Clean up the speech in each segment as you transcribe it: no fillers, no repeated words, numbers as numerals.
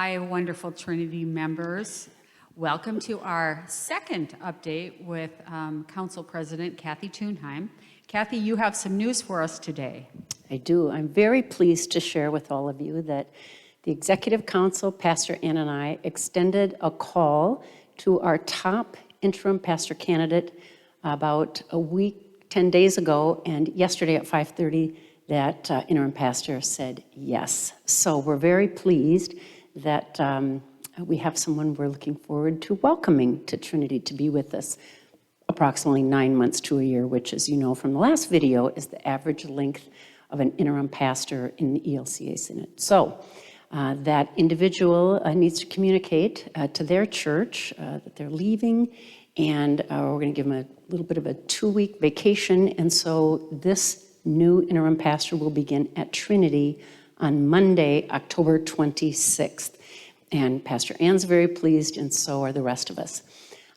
Hi, wonderful Trinity members. Welcome to our second update with Council President Kathi Tunheim. Kathi, you have some news for us today. I do. I'm very pleased to share with all of you that the Executive Council, Pastor Ann and I, extended a call to our top interim pastor candidate about a week, 10 days ago, and yesterday at 5:30, that interim pastor said yes. So we're very pleased that we have someone we're looking forward to welcoming to Trinity to be with us approximately 9 months to a year, which, as you know from the last video, is the average length of an interim pastor in the ELCA Synod. So that individual needs to communicate to their church that they're leaving, and we're going to give them a little bit of a 2-week vacation. And so this new interim pastor will begin at Trinity on Monday, October 26th. And Pastor Ann's very pleased, and so are the rest of us.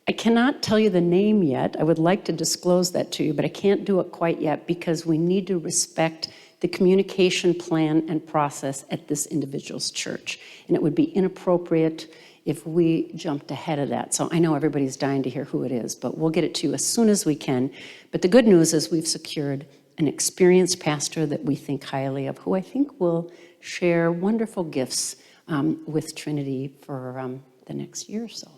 I cannot tell you the name yet. I would like to disclose that to you, but I can't do it quite yet because we need to respect the communication plan and process at this individual's church. And it would be inappropriate if we jumped ahead of that. So I know everybody's dying to hear who it is, but we'll get it to you as soon as we can. But the good news is we've secured an experienced pastor that we think highly of, who I think will share wonderful gifts with Trinity for the next year or so.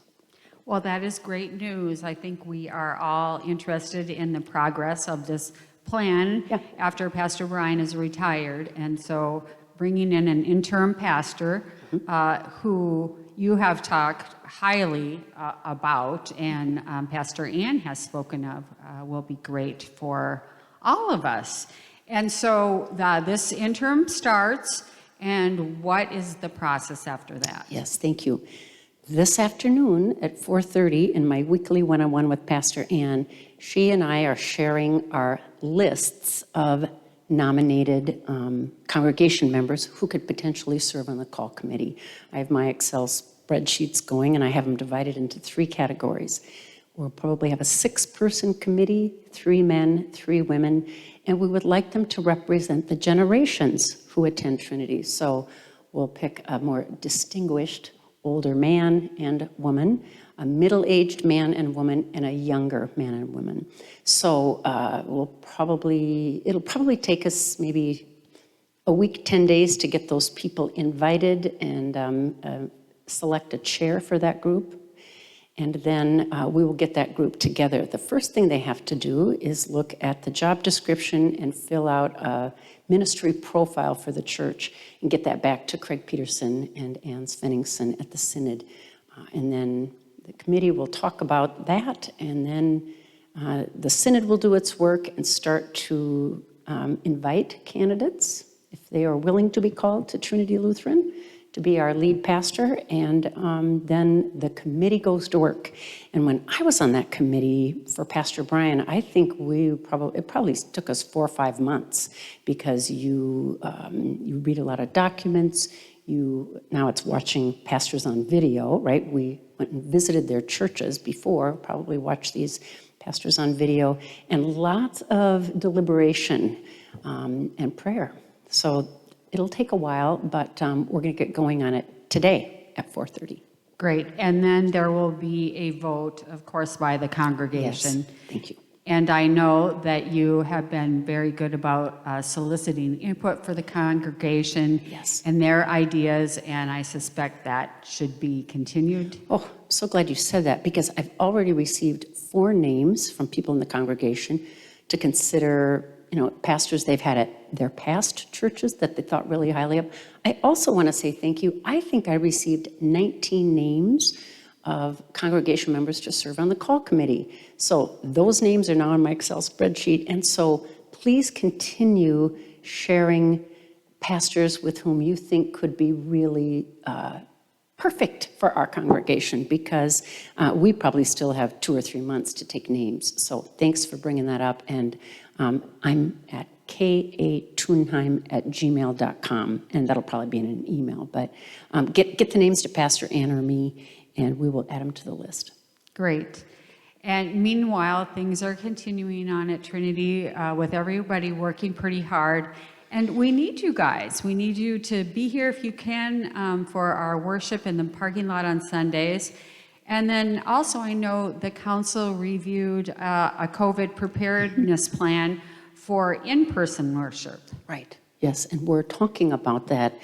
Well, that is great news. I think we are all interested in the progress of this plan after Pastor Brian is retired. And so bringing in an interim pastor who you have talked highly about and Pastor Ann has spoken of will be great for all of us. And so this interim starts, and what is the process after that? Yes, thank you. This afternoon at 4:30 in my weekly one-on-one with Pastor Ann, she and I are sharing our lists of nominated congregation members who could potentially serve on the call committee. I have my Excel spreadsheets going, and I have them divided into 3 categories. We'll probably have a 6-person committee, 3 men, 3 women, and we would like them to represent the generations who attend Trinity. So we'll pick a more distinguished older man and woman, a middle-aged man and woman, and a younger man and woman. So it'll probably take us maybe a week, 10 days to get those people invited and select a chair for that group. And then we will get that group together. The first thing they have to do is look at the job description and fill out a ministry profile for the church and get that back to Craig Peterson and Ann Svenningsson at the Synod. And then the committee will talk about that, and then the Synod will do its work and start to invite candidates, if they are willing to be called to Trinity Lutheran, to be our lead pastor, and then the committee goes to work. And when I was on that committee for Pastor Brian, I think it probably took us 4 or 5 months, because you read a lot of documents. Now it's watching pastors on video, right? We went and visited their churches before, probably watched these pastors on video, and lots of deliberation and prayer. So it'll take a while, but we're going to get going on it today at 4:30. Great. And then there will be a vote, of course, by the congregation. Yes, thank you. And I know that you have been very good about soliciting input for the congregation and their ideas, and I suspect that should be continued. Oh, I'm so glad you said that, because I've already received 4 names from people in the congregation to consider, pastors they've had at their past churches that they thought really highly of. I also want to say thank you. I think I received 19 names of congregation members to serve on the call committee. So those names are now on my Excel spreadsheet. And so please continue sharing pastors with whom you think could be really perfect for our congregation, because we probably still have 2 or 3 months to take names. So thanks for bringing that up. And I'm at katunheim@gmail.com, and that'll probably be in an email. But get the names to Pastor Ann or me, and we will add them to the list. Great. And meanwhile, things are continuing on at Trinity with everybody working pretty hard. And we need you guys. We need you to be here if you can for our worship in the parking lot on Sundays. And then also, I know the council reviewed a COVID preparedness plan for in-person worship. Right, yes, and we're talking about that.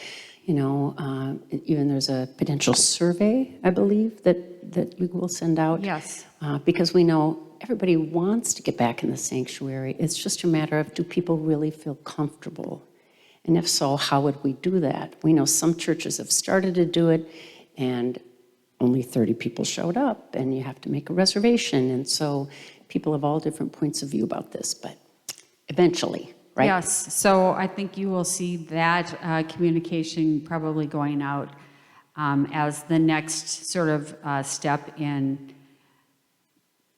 Even there's a potential survey, I believe, that we will send out. Yes. Because we know everybody wants to get back in the sanctuary. It's just a matter of, do people really feel comfortable? And if so, how would we do that? We know some churches have started to do it, and only 30 people showed up, and you have to make a reservation. And so people have all different points of view about this, but eventually, right? Yes, so I think you will see that communication probably going out as the next sort of step in.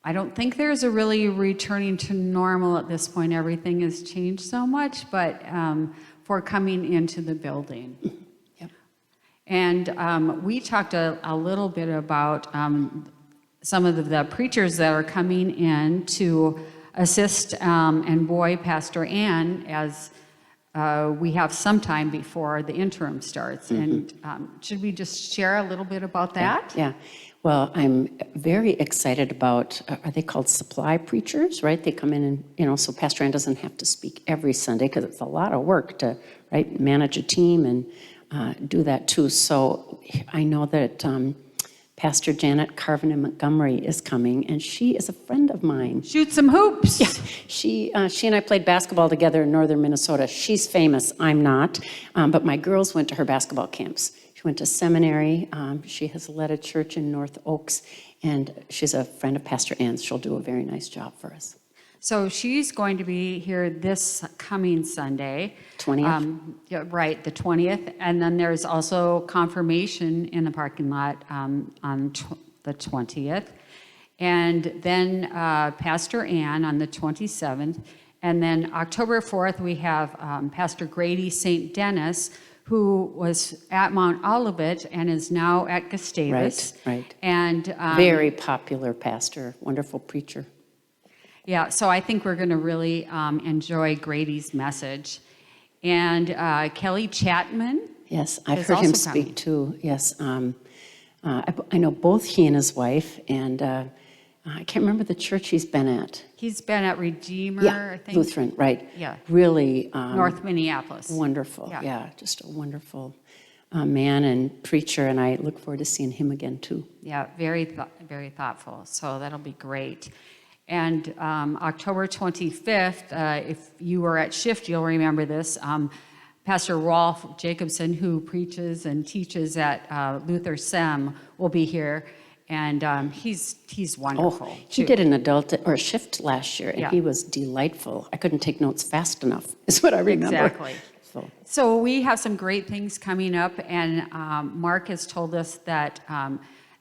I don't think there's a really returning to normal at this point. Everything has changed so much, but for coming into the building. Yep. And we talked a little bit about some of the preachers that are coming in to assist and buoy Pastor Ann as we have some time before the interim starts. And should we just share a little bit about that? Yeah. Well, I'm very excited about, are they called supply preachers, right? They come in and, so Pastor Ann doesn't have to speak every Sunday because it's a lot of work to, right, manage a team and do that too. So I know that Pastor Janet Carvin in Montgomery is coming, and she is a friend of mine. Shoot some hoops. Yeah, she and I played basketball together in northern Minnesota. She's famous, I'm not, but my girls went to her basketball camps. She went to seminary. She has led a church in North Oaks, and she's a friend of Pastor Ann's. She'll do a very nice job for us. So she's going to be here this coming Sunday. 20th? Yeah, right, the 20th. And then there's also confirmation in the parking lot on the 20th. And then Pastor Ann on the 27th. And then October 4th, we have Pastor Grady St. Dennis, who was at Mount Olivet and is now at Gustavus. Right. And Very popular pastor, wonderful preacher. yeah, so I think we're going to really enjoy Grady's message. And Kelly Chapman. Yes, I've is heard him also coming. speak too. Yes, I know both he and his wife, and I can't remember the church he's been at. He's been at Redeemer, Yeah, I think. Lutheran, right. Yeah. Really North Minneapolis. wonderful. Yeah. Yeah, just a wonderful man and preacher, and I look forward to seeing him again too. Yeah, very thoughtful. So that'll be great. And October 25th, if you were at Shift, you'll remember this. Pastor Rolf Jacobson, who preaches and teaches at Luther Sem, will be here. And he's wonderful. Oh, he did an adult or a shift last year, and Yeah. he was delightful. I couldn't take notes fast enough, is what I remember. Exactly. So, So we have some great things coming up, and Mark has told us that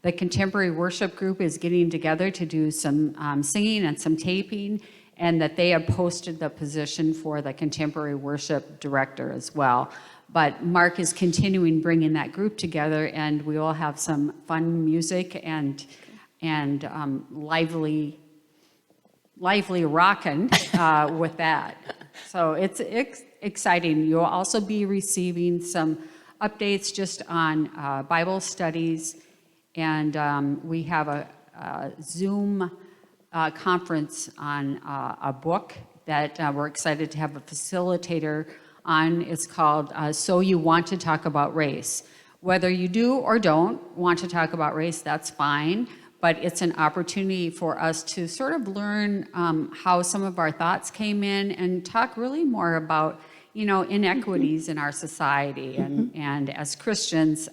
the contemporary worship group is getting together to do some singing and some taping, and that they have posted the position for the contemporary worship director as well. But Mark is continuing bringing that group together, and we will have some fun music and lively rockin' with that. So it's exciting. You'll also be receiving some updates just on Bible studies, and we have a Zoom conference on a book that we're excited to have a facilitator on. It's called So You Want to Talk About Race. Whether you do or don't want to talk about race, that's fine, but it's an opportunity for us to sort of learn how some of our thoughts came in and talk really more about, inequities in our society, and as Christians,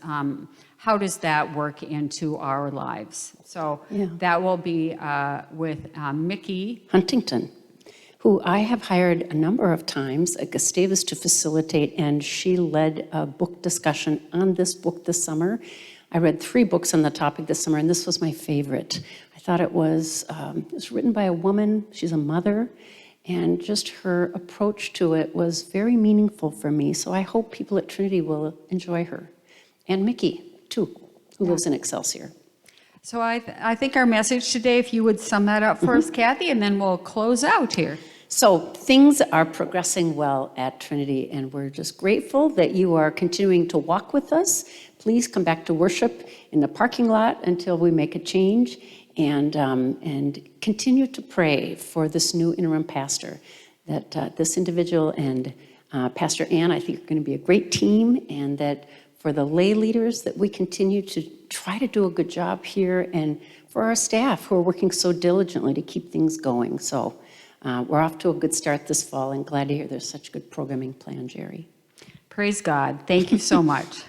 how does that work into our lives? So that will be with Mickey Huntington, who I have hired a number of times at Gustavus to facilitate, and she led a book discussion on this book this summer. I read 3 books on the topic this summer, and this was my favorite. I thought it was written by a woman. She's a mother, and just her approach to it was very meaningful for me. So I hope people at Trinity will enjoy her. And Mickey, too, who lives in Excelsior. So I think our message today, if you would sum that up for us, Kathy, and then we'll close out here. So things are progressing well at Trinity, and we're just grateful that you are continuing to walk with us. Please come back to worship in the parking lot until we make a change, and continue to pray for this new interim pastor, that this individual and Pastor Ann, I think, are going to be a great team, and that for the lay leaders, that we continue to try to do a good job here, and for our staff who are working so diligently to keep things going. So we're off to a good start this fall, and glad to hear there's such good programming plan, Jeri. Praise God. Thank you so much.